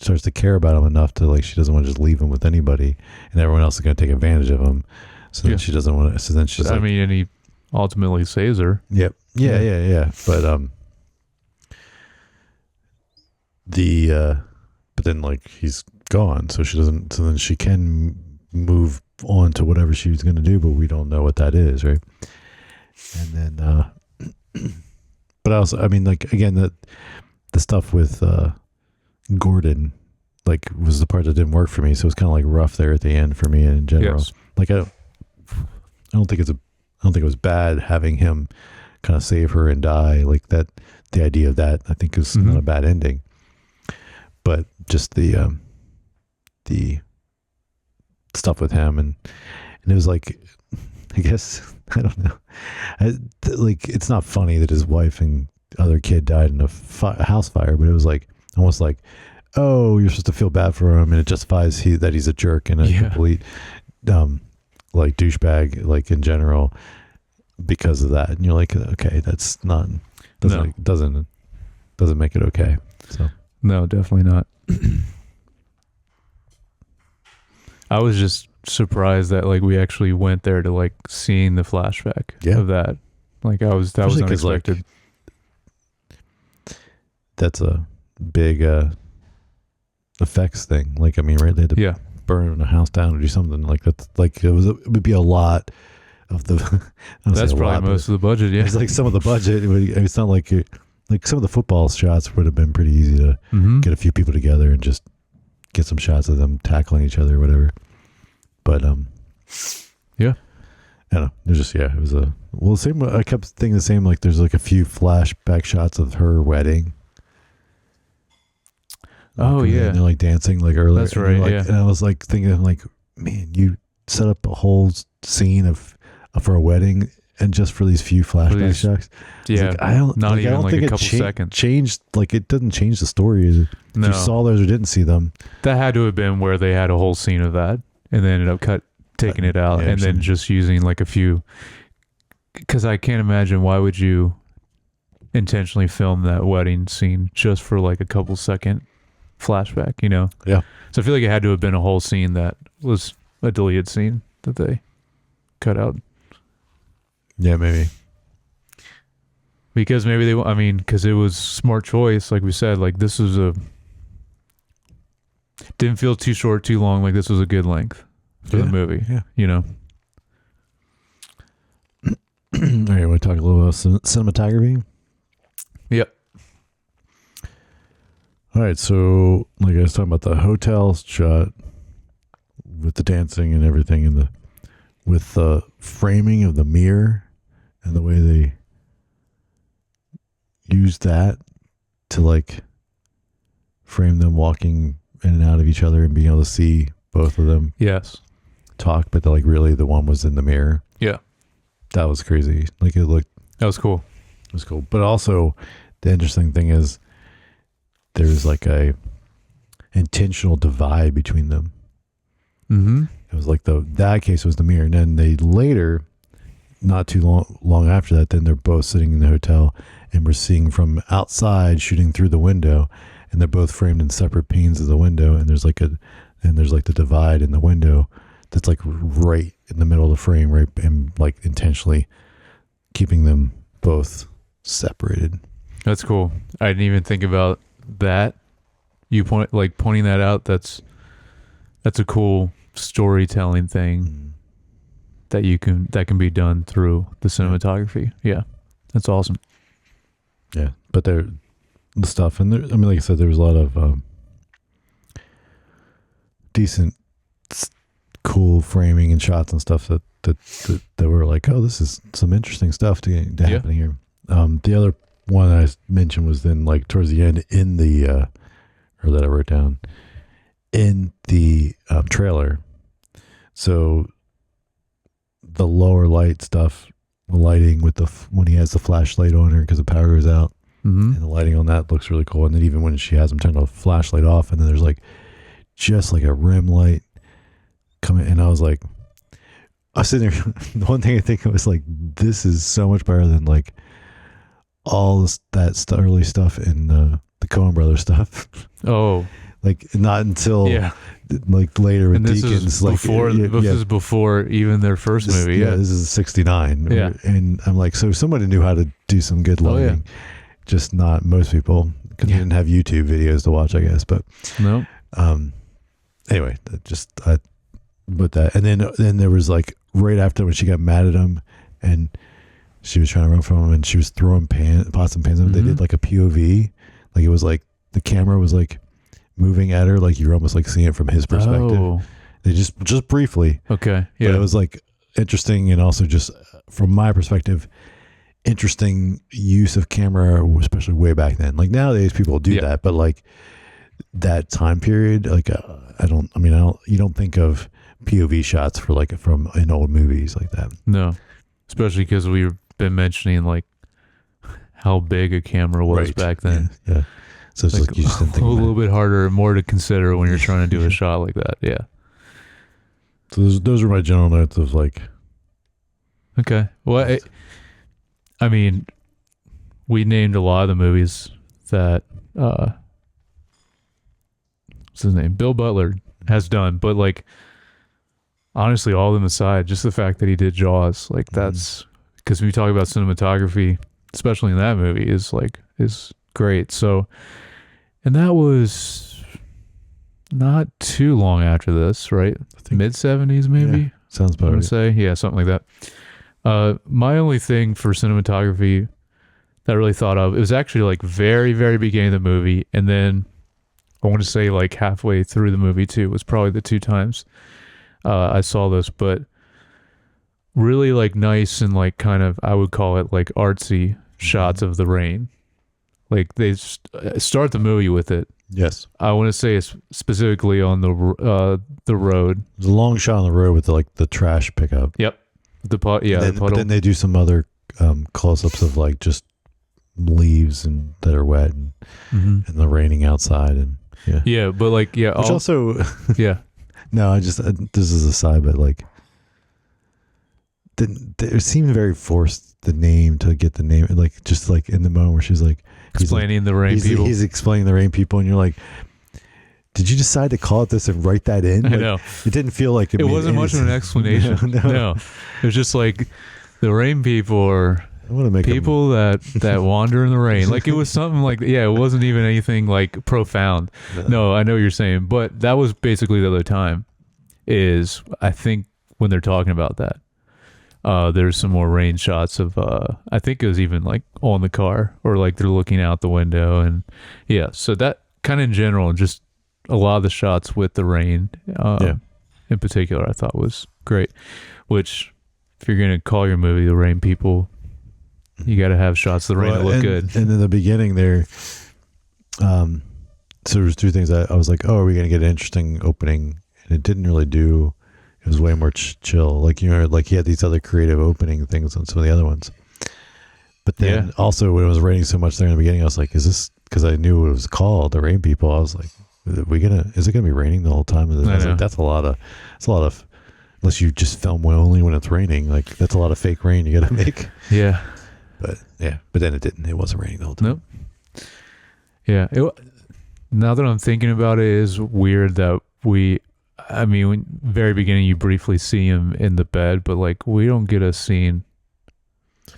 starts to care about him enough to like she doesn't want to just leave him with anybody, and everyone else is going to take advantage of him. So then she doesn't want to. So then she's I mean, and he ultimately saves her. Yep. Yeah. But but then like he's gone, so she doesn't. So then she can move on to whatever she was going to do, but we don't know what that is, right? And then, but also, I mean, like again, the stuff with Gordon, like, was the part that didn't work for me. So it was kind of like rough there at the end for me in general. Yes. Like don't think it was bad having him kind of save her and die like that. The idea of that, I think, is not a bad ending. But just the stuff with him and it was like, I guess, I don't know. Like, it's not funny that his wife and other kid died in a house fire, but it was like almost like, oh, you're supposed to feel bad for him, and it justifies that he's a jerk and a complete like douchebag, like in general, because of that. And you're like, okay, that's not doesn't make it okay. So no, definitely not. I was just surprised that like we actually went there to like seeing the flashback of that. Like that was unexpected. Like, that's a big effects thing. Like, I mean, right? They had to burn a house down or do something like that. Like it would be a lot of the. That's probably most of the budget. Yeah, it's like some of the budget. It's not like like some of the football shots would have been pretty easy to get a few people together and just get some shots of them tackling each other or whatever. But yeah, I don't know. There's just it was same. I kept thinking the same. Like there's like a few flashback shots of her wedding. Oh yeah, and they're like dancing like earlier. That's right. And I was like thinking, like, man, you set up a whole scene for a wedding, and just for these few flashback shots. Yeah, like, I don't think a couple seconds changed. Like it doesn't change the story. If you saw those or didn't see them, that had to have been where they had a whole scene of that, and they ended up taking it out, and then just using like a few. Because I can't imagine why would you intentionally film that wedding scene just for like a couple second flashback, you know? Yeah. So I feel like it had to have been a whole scene that was a deleted scene that they cut out. Yeah, maybe. Because maybe because it was smart choice, like we said. Like this was didn't feel too short, too long. Like this was a good length for the movie. Yeah, you know. All right, want to talk a little about cinematography? Yep. All right, so like I was talking about the hotel shot with the dancing and everything, and with the framing of the mirror and the way they used that to like frame them walking in and out of each other and being able to see both of them talk, but like really the one was in the mirror. Yeah. That was crazy. Like that was cool. It was cool. But also the interesting thing is there's like a intentional divide between them. Mm-hmm. It was like that case was the mirror. And then they later, not too long after that, then they're both sitting in the hotel and we're seeing from outside shooting through the window, and they're both framed in separate panes of the window, and there's like the divide in the window that's like right in the middle of the frame, right, and like intentionally keeping them both separated. That's cool. I didn't even think about that. You pointing that out. That's a cool storytelling thing that can be done through the cinematography. Yeah, that's awesome. Yeah, but the stuff, and I mean, like I said, there was a lot of decent, cool framing and shots and stuff that were like, oh, this is some interesting stuff to happening here. The other one I mentioned was then like towards the end in the or that I wrote down in the trailer. So the lower light stuff, the lighting with when he has the flashlight on her because the power goes out, and the lighting on that looks really cool. And then even when she has him turn the flashlight off, and then there's like just like a rim light coming, and I was like, I was sitting there. The one thing I think was like, this is so much better than like all that early stuff in the Coen Brothers stuff. Oh, like not until like later with Deakins. This is before even their first movie. Yeah, this is 69. Yeah, and I'm like, so somebody knew how to do some good lighting, just not most people because they didn't have YouTube videos to watch, I guess. But no. Anyway, but that, and then there was like right after when she got mad at him and she was trying to run from him and she was throwing pots and pans at him. They did like a POV, like it was like the camera was like moving at her, like you're almost like seeing it from his perspective. Oh. They just briefly. Okay. Yeah. But it was like interesting, and also just from my perspective, interesting use of camera, especially way back then. Like nowadays, people do that, but like that time period, like you don't think of POV shots for like from in old movies like that. No, especially because we've been mentioning like how big a camera was back then. Yeah. So it's like you just didn't think a little bit harder, more to consider when you're trying to do a shot like that. Yeah. So those are my general notes of like. Okay. Well, I mean, we named a lot of the movies that what's his name? Bill Butler has done, but like honestly, all of them aside, just the fact that he did Jaws, like that's because when we talk about cinematography, especially in that movie, is great. So, and that was not too long after this, right? I think mid-70s, maybe. Yeah, sounds about right. Say, yeah, something like that. My only thing for cinematography that I really thought of, it was actually like very, very beginning of the movie, and then I want to say like halfway through the movie too, was probably the two times I saw this, but really like nice and like kind of, I would call it like artsy shots of the rain. Like they start the movie with it. Yes. I want to say specifically on the road. There's a long shot on the road with the trash pickup. Yep. The puddle. But then they do some other close-ups of like just leaves and that are wet and the raining outside and yeah. But like which also yeah. No, I just this is a side, but like it seemed very forced the name to get the name, like just like in the moment where she's like explaining the rain people. He's explaining the rain people, and you're like, did you decide to call it this and write that in? I like, know. It didn't feel like it wasn't much of an explanation. No. It was just like the rain people are people that wander in the rain. Like it was something like, yeah, it wasn't even anything like profound. No, I know what you're saying, but that was basically the other time is I think when they're talking about that, there's some more rain shots of, I think it was even like on the car or like they're looking out the window and yeah. So that kind of in general, just a lot of the shots with the rain, in particular, I thought was great, which if you're going to call your movie The Rain People, you got to have shots of the rain that look good. And in the beginning there, so there's two things I was like, oh, are we going to get an interesting opening? And it didn't really do. It was way more chill. Like, you know, like he had these other creative opening things on some of the other ones. But then also when it was raining so much there in the beginning, I was like, is this, because I knew what it was called, The Rain People. I was like, is it going to be raining the whole time? And I was like, that's a lot of, unless you just film only when it's raining, like that's a lot of fake rain you got to make. Yeah. But then it didn't. It wasn't raining the whole time. Nope. Yeah. Now that I'm thinking about it, it is weird that very beginning you briefly see him in the bed, but like we don't get a scene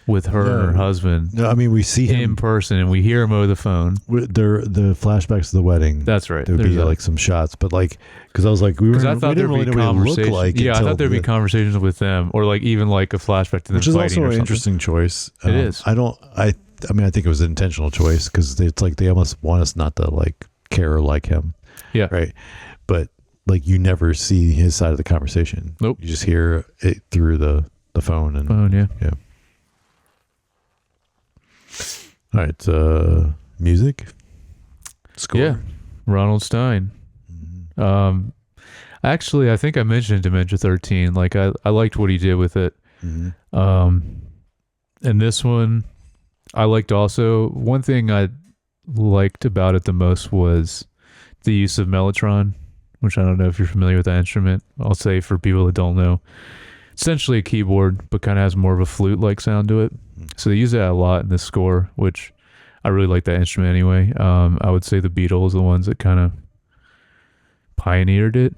with her and her husband. No, I mean we see him in person and we hear him over the phone. The flashbacks of the wedding. That's right. There would be like some shots, but like because I was like we didn't really know what it looked like. Yeah, I thought there'd be conversations with them, or like even like a flashback to them, which is also an interesting choice. It is. I think it was an intentional choice because it's like they almost want us not to like care or like him. Yeah. Right. But like you never see his side of the conversation. Nope. You just hear it through the phone and yeah. All right, music, score. Yeah, Ronald Stein. Mm-hmm. Actually, I think I mentioned Dementia 13. Like I liked what he did with it. Mm-hmm. And this one, I liked also. One thing I liked about it the most was the use of mellotron, which I don't know if you're familiar with that instrument. I'll say for people that don't know, essentially a keyboard, but kind of has more of a flute-like sound to it. So they use that a lot in this score, which I really like that instrument anyway. I would say the Beatles are the ones that kind of pioneered it.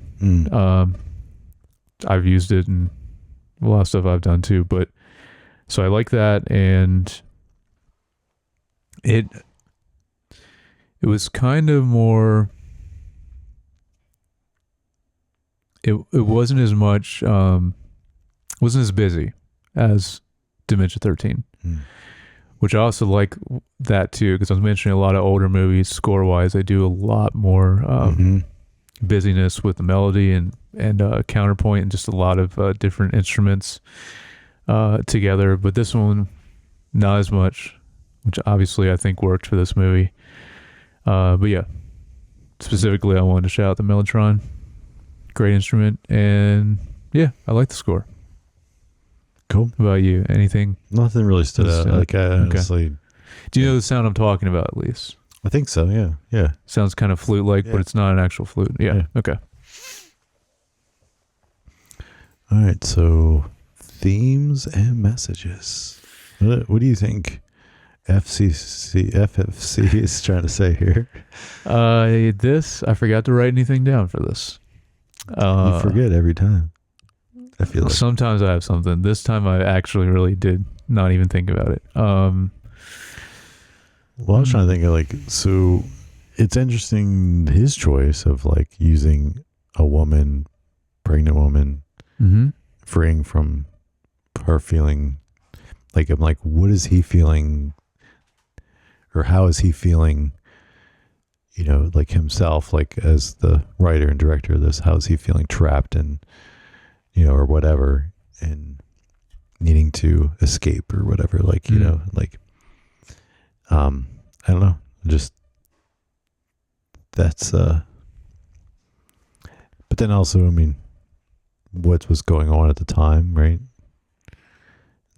I've used it in a lot of stuff I've done too, but so I like that, and it was kind of more. It wasn't as much, wasn't as busy as Dementia 13, which I also like that too, because I was mentioning a lot of older movies score wise. They do a lot more busyness with the melody and counterpoint and just a lot of different instruments together. But this one, not as much, which obviously I think worked for this movie. But yeah, specifically, I wanted to shout out the Mellotron. Great instrument, and yeah, I like the score. Cool. What about you? Anything? Nothing really stood out. Like I honestly, do you know the sound I'm talking about? At least I think so. Yeah, yeah. Sounds kind of flute-like, but it's not an actual flute. Yeah. Okay. All right. So themes and messages. What do you think? FFC is trying to say here. This I forgot to write anything down for this. You forget every time. I feel like sometimes I have something. This time I actually really did not even think about it. Well, I was trying to think of like, so it's interesting his choice of like using a woman, pregnant woman, freeing from her feeling. Like I'm like, what is he feeling? Or how is he feeling, you know, like himself, like as the writer and director of this, how is he feeling trapped and, you know, or whatever, and needing to escape or whatever, like, you know, like, I don't know, just, that's, but then also, I mean, what was going on at the time, right?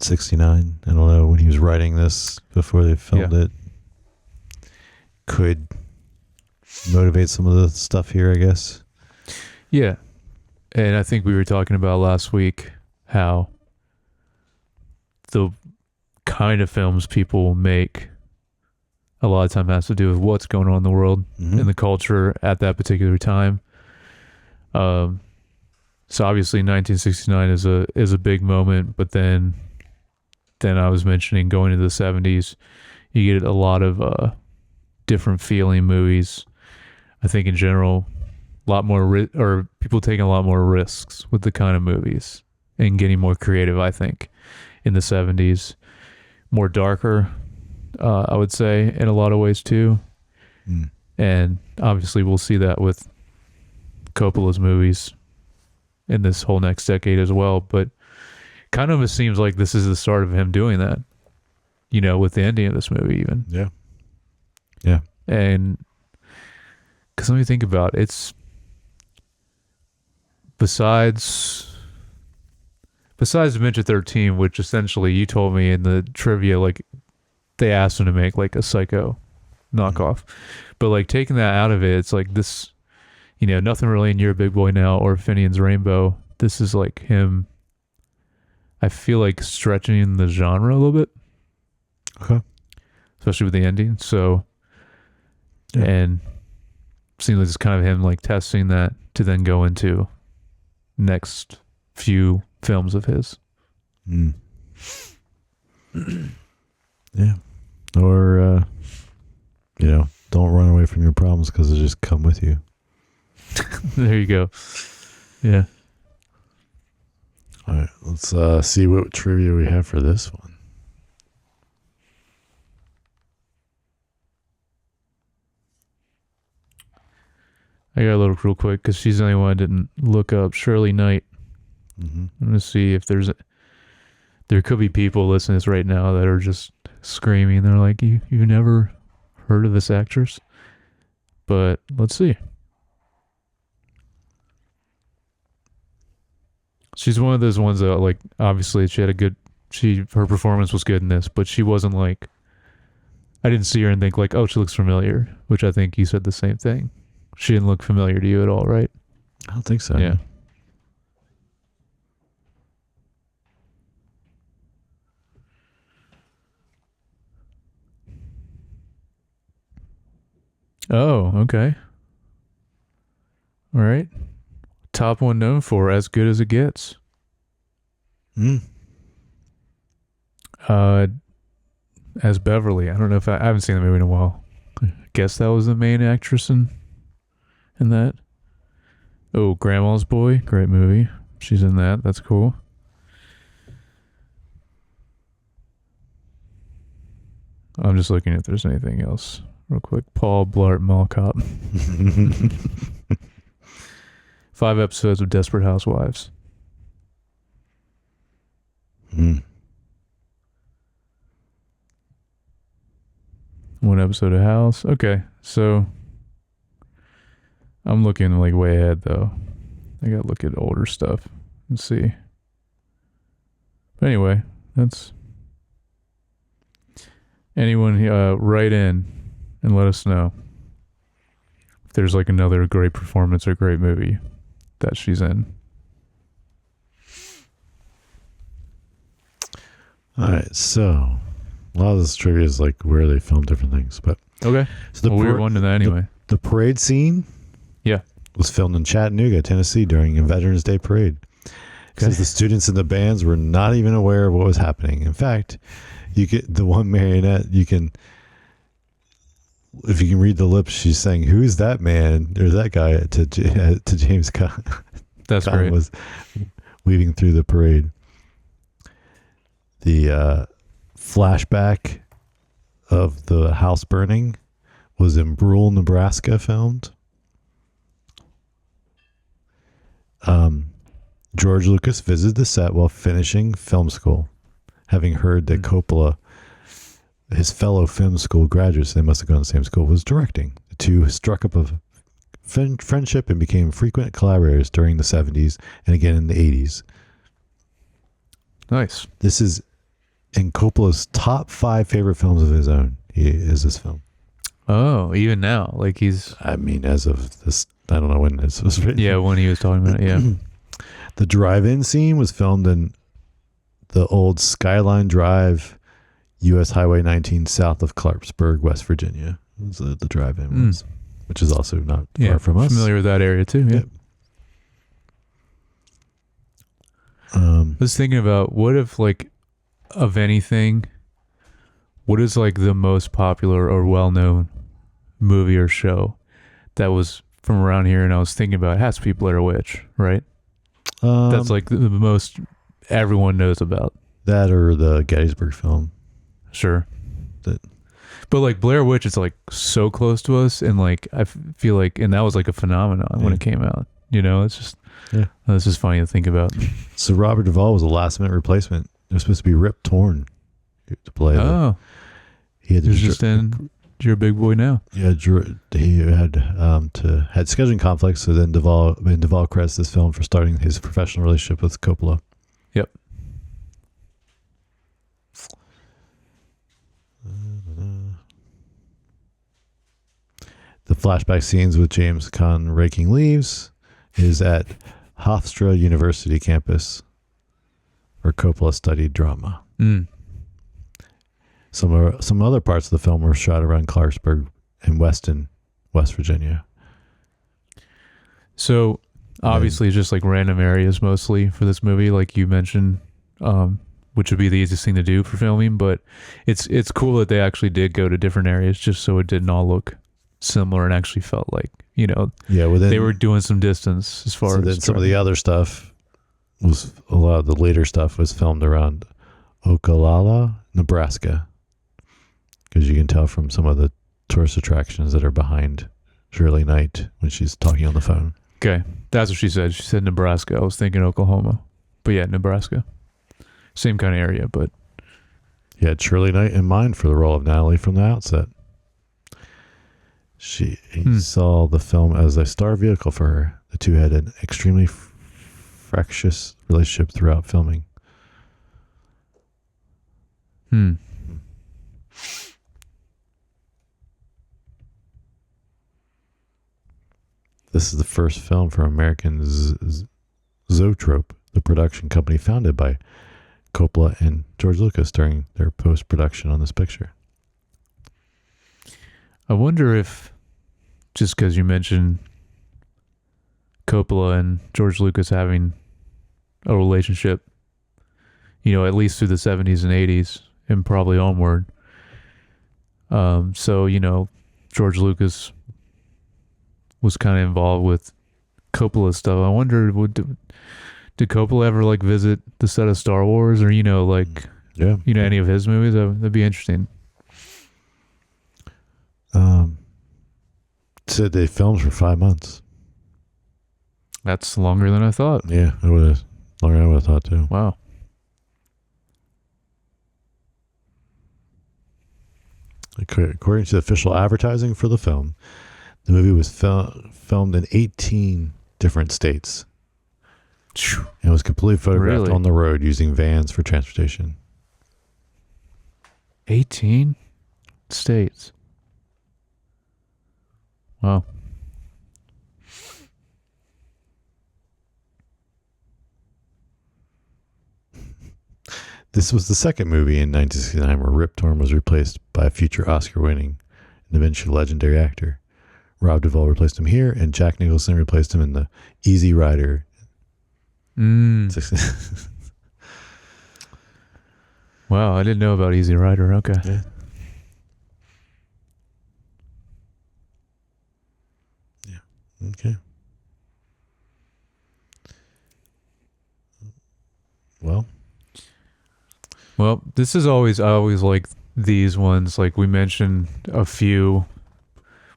69, I don't know, when he was writing this before they filmed it. Could motivate some of the stuff here, I guess. Yeah. And I think we were talking about last week how the kind of films people make a lot of time has to do with what's going on in the world and the culture at that particular time. So obviously 1969 is a big moment, but then I was mentioning going into the 70s, you get a lot of different feeling movies. I think in general, a lot more or people taking a lot more risks with the kind of movies and getting more creative. I think in the 70s, more darker, I would say in a lot of ways too. And obviously we'll see that with Coppola's movies in this whole next decade as well. But kind of it seems like this is the start of him doing that, you know, with the ending of this movie even. Yeah. Yeah. And because let me think about it, it's besides Dementia 13, which essentially you told me in the trivia, like they asked him to make like a Psycho knockoff, but like taking that out of it, it's like this, you know, nothing really in You're a Big Boy Now or Finian's Rainbow. This is like him, I feel like stretching the genre a little bit. Okay. Especially with the ending. So, and seems like it's kind of him like testing that to then go into next few films of his. Yeah. Or, you know, don't run away from your problems because they just come with you. There you go. Yeah. All right. Let's see what trivia we have for this one. I got a little real quick because she's the only one I didn't look up. Shirley Knight. I'm going to see if there could be people listening to this right now that are just screaming. They're like, you've never heard of this actress? But let's see. She's one of those ones that, like, obviously she had her performance was good in this, but she wasn't like, I didn't see her and think like, oh, she looks familiar, which I think you said the same thing. She didn't look familiar to you at all, right? I don't think so. Yeah. Oh, okay. All right. Top one known for As Good as It Gets. As Beverly. I don't know if I haven't seen the movie in a while. I guess that was the main actress in that. Oh, Grandma's Boy. Great movie. She's in that. That's cool. I'm just looking if there's anything else real quick. Paul Blart Mall Cop. 5 episodes of Desperate Housewives. Hmm. 1 episode of House. Okay, so I'm looking like way ahead though. I gotta look at older stuff and see. But anyway, that's anyone write in and let us know if there's like another great performance or great movie that she's in. All right, so a lot of this trivia is like where they filmed different things, but Okay. so We were wondering that anyway. The parade scene, Yeah, was filmed in Chattanooga, Tennessee, during a Veterans Day parade. Because the students and the bands were not even aware of what was happening. In fact, you get the one marionette. You can, if you can read the lips, she's saying, "Who is that man or that guy?" to James Caan. that's Caan great. was weaving through the parade. The flashback of the house burning was in Brule, Nebraska, filmed. George Lucas visited the set while finishing film school, having heard that Coppola, his fellow film school graduates, they must have gone to the same school, was directing. The two struck up a friendship and became frequent collaborators during the 70s and again in the 80s. Nice. This is in Coppola's top 5 favorite films of his own. Is this film? Oh, even now, like he's I mean, as of this, I don't know when this was written. yeah when he was talking about it. Yeah. The drive-in scene was filmed in the old Skyline Drive, U.S. Highway 19, south of Clarksburg, West Virginia. Was the drive-in was, which is also not far from us. Familiar with that area too. Yeah. Yep. I was thinking about what if, like, of anything, what is like the most popular or well-known movie or show that was from around here? And I was thinking about it has to be Blair Witch, right? That's like the most everyone knows about. that or the Gettysburg film. Sure. That But like Blair Witch is like so close to us, and like I feel like, and that was like a phenomenon when it came out. You know, it's just it's just funny to think about. So Robert Duvall was a last-minute replacement. It was supposed to be Rip Torn to play. He had to just in. You're a big boy now. Yeah, he had scheduling conflicts. So then Duvall credits this film for starting his professional relationship with Coppola. Yep. The flashback scenes with James Caan raking leaves is at Hofstra University campus, where Coppola studied drama. Some other parts of the film were shot around Clarksburg and Weston, West Virginia. So obviously just like random areas mostly for this movie, like you mentioned, which would be the easiest thing to do for filming, but it's cool that they actually did go to different areas just so it didn't all look similar and actually felt like, you know, they were doing some distance as far as then some of the other stuff was, a lot of the later stuff was filmed around Ocala, Nebraska, because you can tell from some of the tourist attractions that are behind Shirley Knight when she's talking on the phone. Okay, that's what she said. She said Nebraska. I was thinking Oklahoma, but yeah, Nebraska, same kind of area. But he had Shirley Knight in mind for the role of Natalie from the outset. He saw the film as a star vehicle for her. The two had an extremely fractious relationship throughout filming. This is the first film for American Zoetrope, the production company founded by Coppola and George Lucas during their post-production on this picture. I wonder if, just because you mentioned Coppola and George Lucas having a relationship, you know, at least through the 70s and 80s and probably onward. So, you know, George Lucas was kind of involved with Coppola stuff. I wonder, did Coppola ever like visit the set of Star Wars, or, you know, like, you know, any of his movies? That'd be interesting. Said they filmed for 5 months. That's longer than I thought. Yeah, it was longer than I would have thought too. Wow. According to the official advertising for the film, the movie was filmed in 18 different states. And was completely photographed Really? on the road using vans for transportation. 18 states. Wow. This was the second movie in 1969 where Rip Torn was replaced by a future Oscar-winning and eventually legendary actor. Rob Duvall replaced him here, and Jack Nicholson replaced him in The Easy Rider. Wow, I didn't know about Easy Rider. Okay. Yeah. Yeah. Okay. Well, this is always, I always like these ones. Like we mentioned a few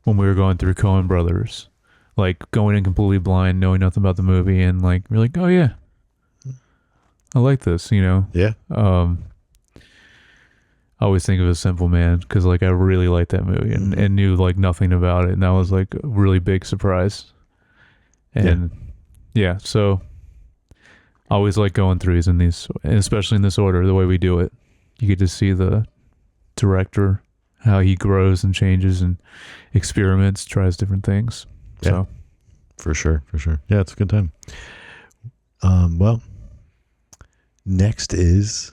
when we were going through Coen Brothers, like going in completely blind, knowing nothing about the movie, and like we're like, oh yeah, I like this, you know? Yeah. I always think of A Simple Man because like I really liked that movie and knew like nothing about it, and that was like a really big surprise. And yeah, so I always like going through these in these, and especially in this order, the way we do it. You get to see the director, how he grows and changes and experiments, tries different things. Yeah. So For sure. Yeah, it's a good time. Well, next is,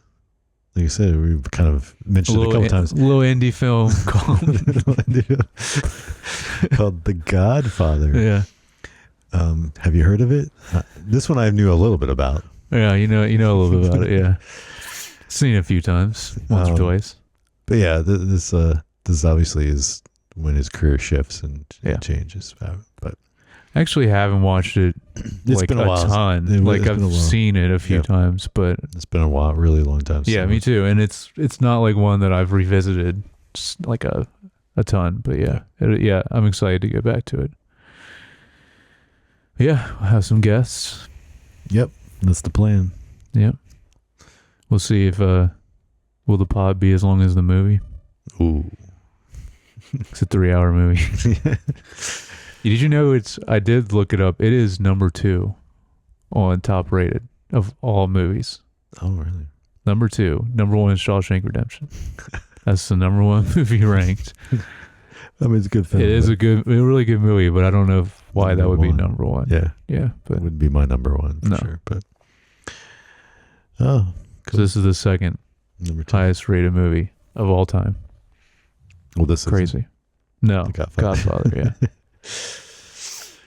like I said, we've kind of mentioned it a couple times. A little indie film called The Godfather. Yeah. Have you heard of it? This one I knew a little bit about. Yeah, you know a little bit about it, yeah. Seen it a few times, once or twice. But yeah, this obviously is when his career shifts and changes. But I actually haven't watched it it's like been a while. ton. Like I've seen it a few times, but it's been a while, really long time. Yeah, me too. And it's not like one that I've revisited like a ton. But yeah, I'm excited to get back to it. Yeah, we'll have some guests. Yep, that's the plan. Yep. We'll see if will the pod be as long as the movie? Ooh. It's a 3-hour movie. Did you know I did look it up. It is number 2 on top rated of all movies. Oh, really? Number 2. Number 1 is Shawshank Redemption. That's the number 1 movie ranked. I mean, it's a good film. It is a really good movie, but I don't know why that would be number 1. Yeah. Yeah. But it wouldn't be my number 1 for sure. But because this is the second number 2 highest rated movie of all time. Well, this is crazy. No, Godfather. Yeah.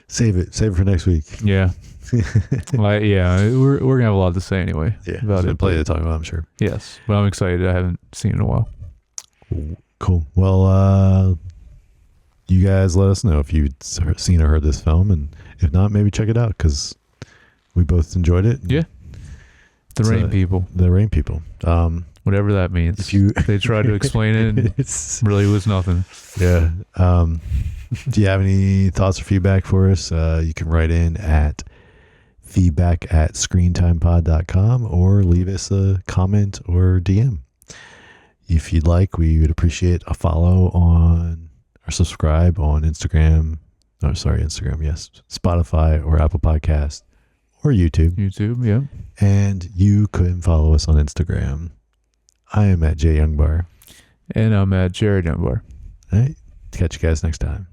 Save it for next week. Yeah. We're gonna have a lot to say anyway. Yeah, about it. Plenty to talk about, I'm sure. Yes, but I'm excited. I haven't seen it in a while. Cool. Well, you guys let us know if you've seen or heard this film, and if not, maybe check it out because we both enjoyed it. Yeah. The Rain People. The Rain People. Whatever that means. They tried to explain it, and it really was nothing. Yeah. Do you have any thoughts or feedback for us? You can write in at feedback@screentimepod.com or leave us a comment or DM. If you'd like, we would appreciate a follow on or subscribe on Instagram. Oh, sorry, Instagram, yes. Spotify or Apple Podcast or YouTube. YouTube, yeah. And you can follow us on Instagram. I am at Jay Youngbar. And I'm at Jared Youngbar. All right. Catch you guys next time.